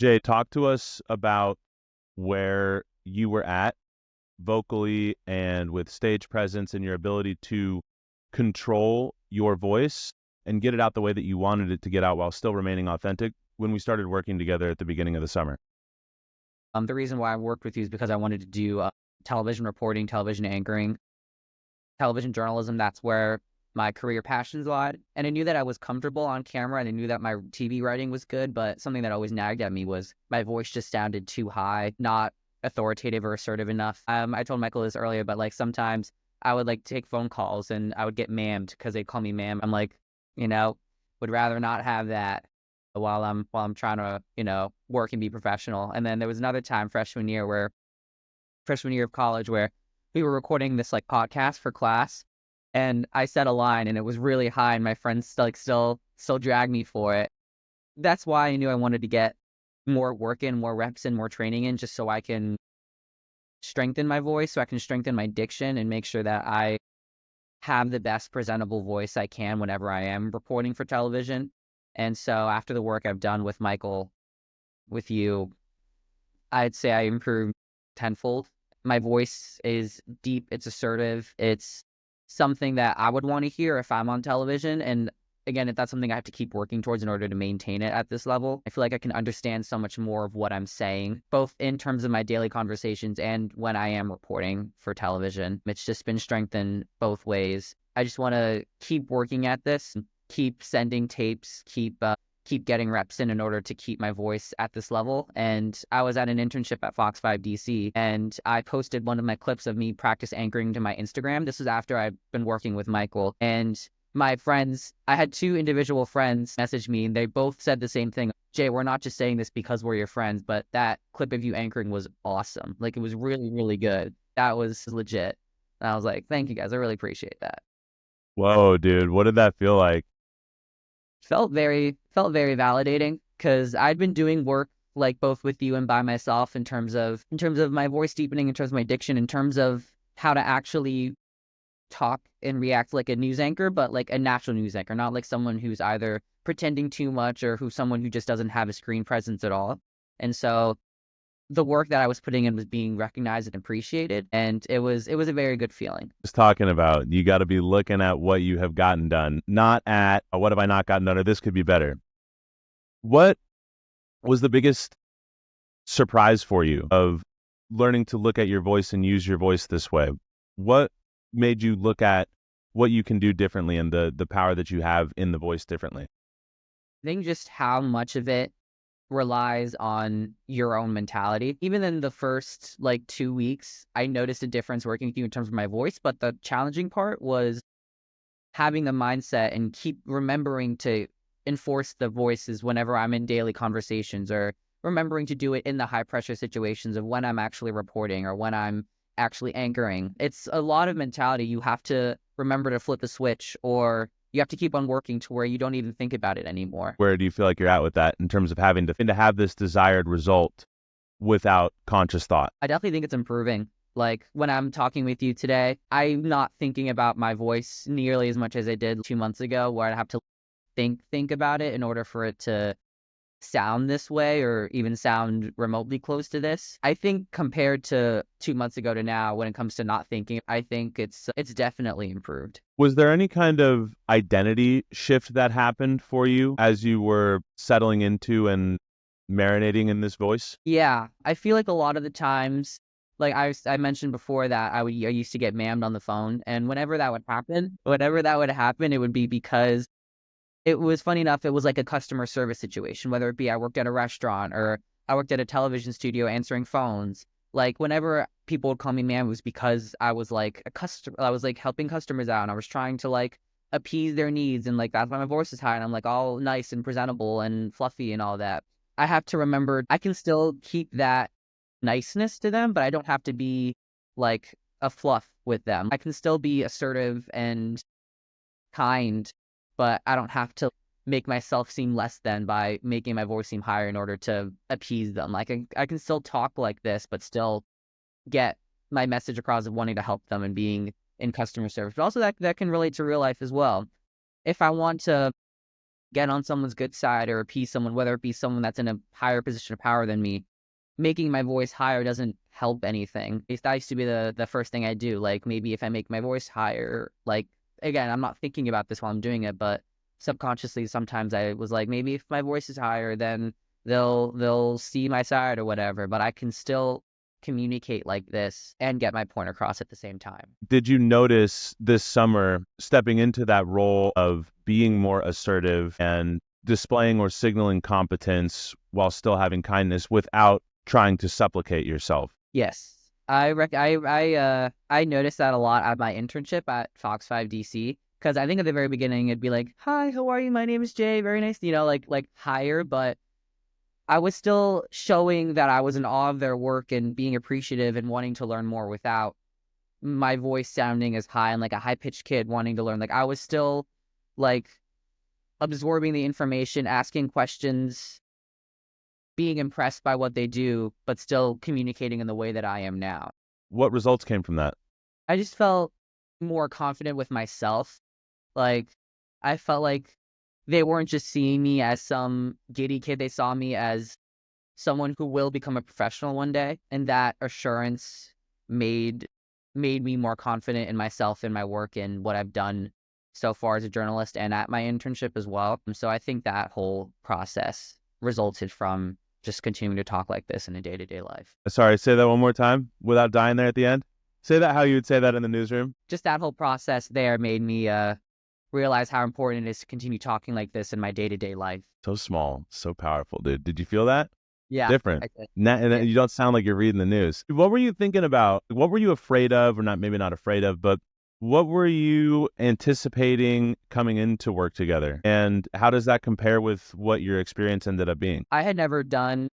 Jay, talk to us about where you were at vocally and with stage presence and your ability to control your voice and get it out the way that you wanted it to get out while still remaining authentic when we started working together at the beginning of the summer. The reason why I worked with you is because I wanted to do television reporting, television anchoring, television journalism. That's where my career passions lie. And I knew that I was comfortable on camera and I knew that my TV writing was good, but something that always nagged at me was my voice just sounded too high, not authoritative or assertive enough. I told Michael this earlier, but like sometimes I would like take phone calls and I would get ma'amed because they call me ma'am. I'm like, you know, would rather not have that while I'm trying to, work and be professional. And then there was another time freshman year of college where we were recording this like podcast for class and I said a line and it was really high and my friends like still drag me for it. That's why I knew I wanted to get more work in, more reps in, more training in, just so I can strengthen my voice, so I can strengthen my diction and make sure that I have the best presentable voice I can whenever I am reporting for television. And so after the work I've done with Michael, with you, I'd say I improved tenfold. My voice is deep, it's assertive, it's something that I would want to hear if I'm on television. And again, if that's something I have to keep working towards in order to maintain it at this level, I feel like I can understand so much more of what I'm saying, both in terms of my daily conversations and when I am reporting for television. It's just been strengthened both ways. I just want to keep working at this, keep sending tapes, keep getting reps in order to keep my voice at this level. And I was at an internship at Fox 5 DC and I posted one of my clips of me practice anchoring to my Instagram. This was after I've been working with Michael. And my friends, I had two individual friends message me and they both said the same thing. Jay, we're not just saying this because we're your friends, but that clip of you anchoring was awesome. Like it was really, really good. That was legit. And I was like, thank you guys. I really appreciate that. Whoa, dude, what did that feel like? Felt very validating because I'd been doing work like both with you and by myself in terms of my voice deepening, in terms of my diction, in terms of how to actually talk and react like a news anchor, but like a natural news anchor, not like someone who's either pretending too much or who's someone who just doesn't have a screen presence at all. And so the work that I was putting in was being recognized and appreciated, and it was a very good feeling. Just talking about you got to be looking at what you have gotten done, not at what have I not gotten done or this could be better. What was the biggest surprise for you of learning to look at your voice and use your voice this way? What made you look at what you can do differently and the power that you have in the voice differently? I think just how much of it relies on your own mentality. Even in the first like 2 weeks, I noticed a difference working with you in terms of my voice, but the challenging part was having the mindset and keep remembering to enforce the voices whenever I'm in daily conversations, or remembering to do it in the high pressure situations of when I'm actually reporting or when I'm actually anchoring. It's a lot of mentality. You have to remember to flip a switch, or you have to keep on working to where you don't even think about it anymore. Where do you feel like you're at with that in terms of having to have this desired result without conscious thought? I definitely think it's improving. Like when I'm talking with you today, I'm not thinking about my voice nearly as much as I did 2 months ago, where I'd have to think about it in order for it to sound this way or even sound remotely close to this. I think compared to 2 months ago to now, when it comes to not thinking, I think it's definitely improved. Was there any kind of identity shift that happened for you as you were settling into and marinating in this voice? Yeah, I feel like a lot of the times, like I mentioned before that I used to get mammed on the phone, and whenever that would happen, it would be because it was funny enough, it was like a customer service situation, whether it be I worked at a restaurant or I worked at a television studio answering phones. Like whenever people would call me ma'am, it was because I was like I was like helping customers out and I was trying to like appease their needs, and like that's why my voice is high and I'm like all nice and presentable and fluffy and all that. I have to remember I can still keep that niceness to them, but I don't have to be like a fluff with them. I can still be assertive and kind, but I don't have to make myself seem less than by making my voice seem higher in order to appease them. Like I can still talk like this, but still get my message across of wanting to help them and being in customer service. But also that can relate to real life as well. If I want to get on someone's good side or appease someone, whether it be someone that's in a higher position of power than me, making my voice higher doesn't help anything. That used to be the first thing I do. Like maybe if I make my voice higher, like again, I'm not thinking about this while I'm doing it, but subconsciously sometimes I was like, maybe if my voice is higher, then they'll see my side or whatever. But I can still communicate like this and get my point across at the same time. Did you notice this summer stepping into that role of being more assertive and displaying or signaling competence while still having kindness without trying to supplicate yourself? Yes. I noticed that a lot at my internship at Fox 5 DC, because I think at the very beginning it'd be like, "Hi, how are you? My name is Jay. Very nice," like higher, but I was still showing that I was in awe of their work and being appreciative and wanting to learn more without my voice sounding as high and like a high-pitched kid wanting to learn. Like I was still like absorbing the information, asking questions, being impressed by what they do, but still communicating in the way that I am now. What results came from that? I just felt more confident with myself. Like, I felt like they weren't just seeing me as some giddy kid. They saw me as someone who will become a professional one day. And that assurance made me more confident in myself and my work and what I've done so far as a journalist and at my internship as well. So I think that whole process resulted from just continuing to talk like this in a day-to-day life. Sorry, say that one more time without dying there at the end. Say that how you would say that in the newsroom. Just that whole process there made me realize how important it is to continue talking like this in my day-to-day life. So small, so powerful, dude. Did you feel that? Yeah, Different. I did. And Yeah. you don't sound like you're reading the news. What were you thinking about? What were you afraid of, or not, maybe not afraid of, but what were you anticipating coming into work together? And how does that compare with what your experience ended up being? I had never done,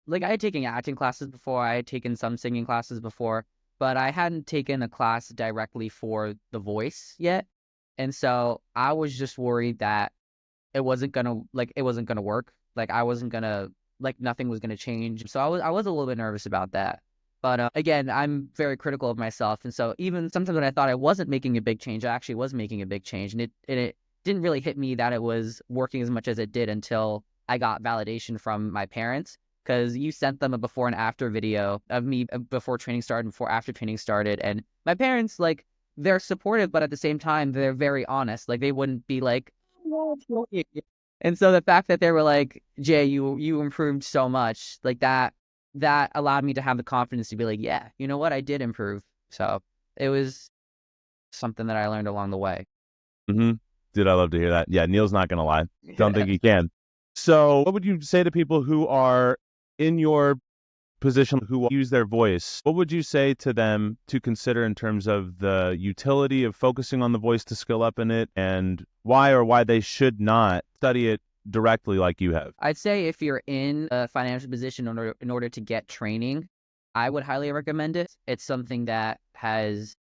like, I had taken acting classes before, I had taken some singing classes before, but I hadn't taken a class directly for the voice yet. And so I was just worried that it wasn't gonna work. Like I wasn't gonna, like nothing was gonna change. So I was a little bit nervous about that. But again, I'm very critical of myself, and so even sometimes when I thought I wasn't making a big change, I actually was making a big change, and it didn't really hit me that it was working as much as it did until I got validation from my parents, because you sent them a before and after video of me before training started, before after training started, and my parents, like, they're supportive, but at the same time they're very honest. Like they wouldn't be like, "Oh, no, it's not." And so the fact that they were like, "Jay, you improved so much," like that allowed me to have the confidence to be like, yeah, you know what, I did improve. So it was something that I learned along the way. Mm-hmm. Dude, I love to hear that. Yeah, Neil's not going to lie. Don't think he can. So what would you say to people who are in your position, who use their voice? What would you say to them to consider in terms of the utility of focusing on the voice to skill up in it, and why they should not study it directly like you have? I'd say if you're in a financial position in order to get training, I would highly recommend it. It's something that has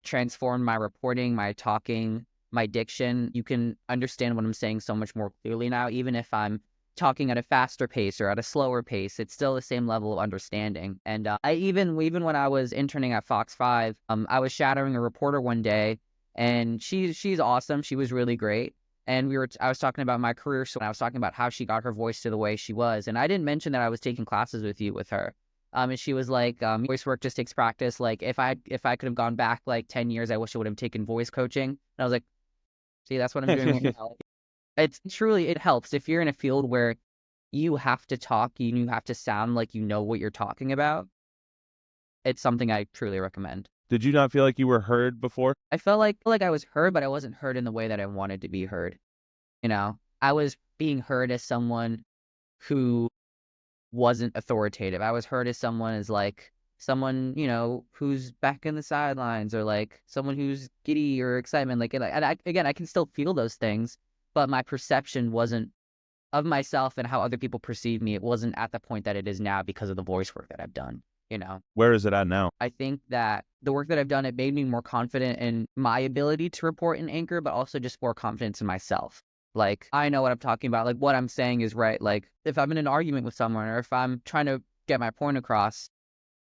transformed my reporting, my talking, my diction. You can understand what I'm saying so much more clearly now, even if I'm talking at a faster pace or at a slower pace. It's still the same level of understanding. And I even when I was interning at Fox 5, I was shadowing a reporter one day, and she's awesome. She was really great. And I was talking about my career, so I was talking about how she got her voice to the way she was. And I didn't mention that I was taking classes with her. And she was like, voice work just takes practice. Like if I could have gone back like 10 years, I wish I would have taken voice coaching. And I was like, see, that's what I'm doing right now. It's truly, it helps if you're in a field where you have to talk, you have to sound like you know what you're talking about. It's something I truly recommend. Did you not feel like you were heard before? I felt like I was heard, but I wasn't heard in the way that I wanted to be heard. You know, I was being heard as someone who wasn't authoritative. I was heard as someone, who's back in the sidelines, or like someone who's giddy or excitement. Again, I can still feel those things, but my perception wasn't of myself and how other people perceive me. It wasn't at the point that it is now because of the voice work that I've done. Where is it at now? I think that the work that I've done, it made me more confident in my ability to report and anchor, but also just more confidence in myself. Like, I know what I'm talking about. Like, what I'm saying is right. Like, if I'm in an argument with someone, or if I'm trying to get my point across,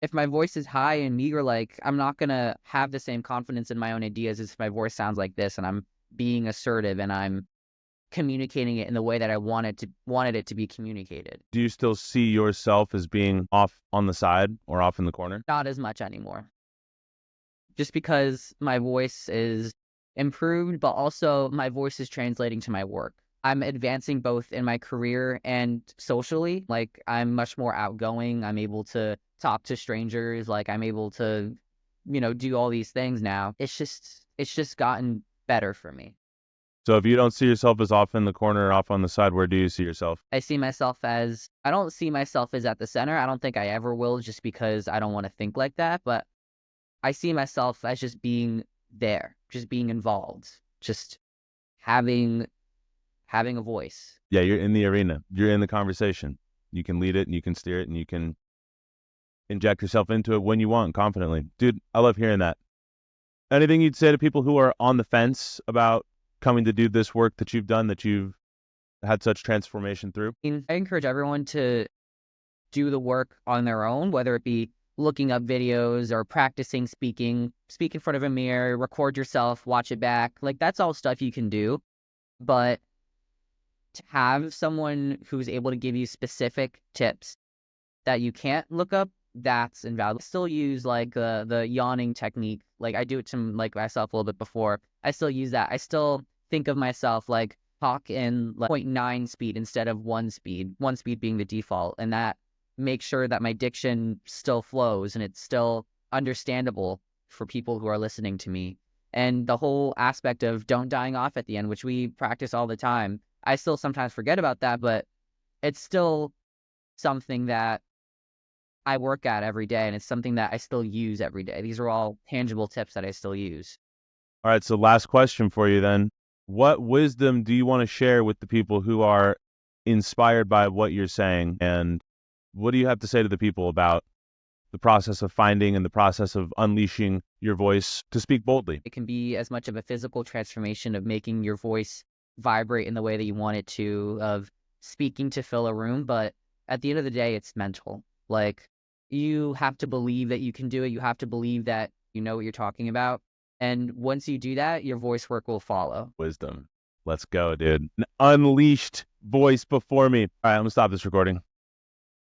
if my voice is high and meager, like, I'm not going to have the same confidence in my own ideas as if my voice sounds like this and I'm being assertive and I'm communicating it in the way that I wanted it to be communicated. Do you still see yourself as being off on the side or off in the corner? Not as much anymore. Just because my voice is improved, but also my voice is translating to my work. I'm advancing both in my career and socially. Like, I'm much more outgoing. I'm able to talk to strangers. Like, I'm able to, do all these things now. It's just gotten better for me. So if you don't see yourself as off in the corner or off on the side, where do you see yourself? I don't see myself as at the center. I don't think I ever will, just because I don't want to think like that. But I see myself as just being there, just being involved, just having a voice. Yeah, you're in the arena. You're in the conversation. You can lead it and you can steer it and you can inject yourself into it when you want confidently. Dude, I love hearing that. Anything you'd say to people who are on the fence about coming to do this work that you've done, that you've had such transformation through? I encourage everyone to do the work on their own, whether it be looking up videos or practicing speaking, speak in front of a mirror, record yourself, watch it back. Like, that's all stuff you can do. But to have someone who's able to give you specific tips that you can't look up, that's invaluable. I still use like the yawning technique. Like, I do it to like myself a little bit before. I still use that. I still think of myself like talk in like 0.9 speed instead of 1 speed being the default. And that makes sure that my diction still flows and it's still understandable for people who are listening to me. And the whole aspect of don't dying off at the end, which we practice all the time, I still sometimes forget about that, but it's still something that I work at every day, and it's something that I still use every day. These are all tangible tips that I still use. All right, so last question for you then. What wisdom do you want to share with the people who are inspired by what you're saying? And what do you have to say to the people about the process of finding and the process of unleashing your voice to speak boldly? It can be as much of a physical transformation of making your voice vibrate in the way that you want it to, of speaking to fill a room, but at the end of the day, it's mental. Like, you have to believe that you can do it. You have to believe that you know what you're talking about. And once you do that, your voice work will follow. Wisdom. Let's go, dude. An unleashed voice before me. All right, I'm going to stop this recording.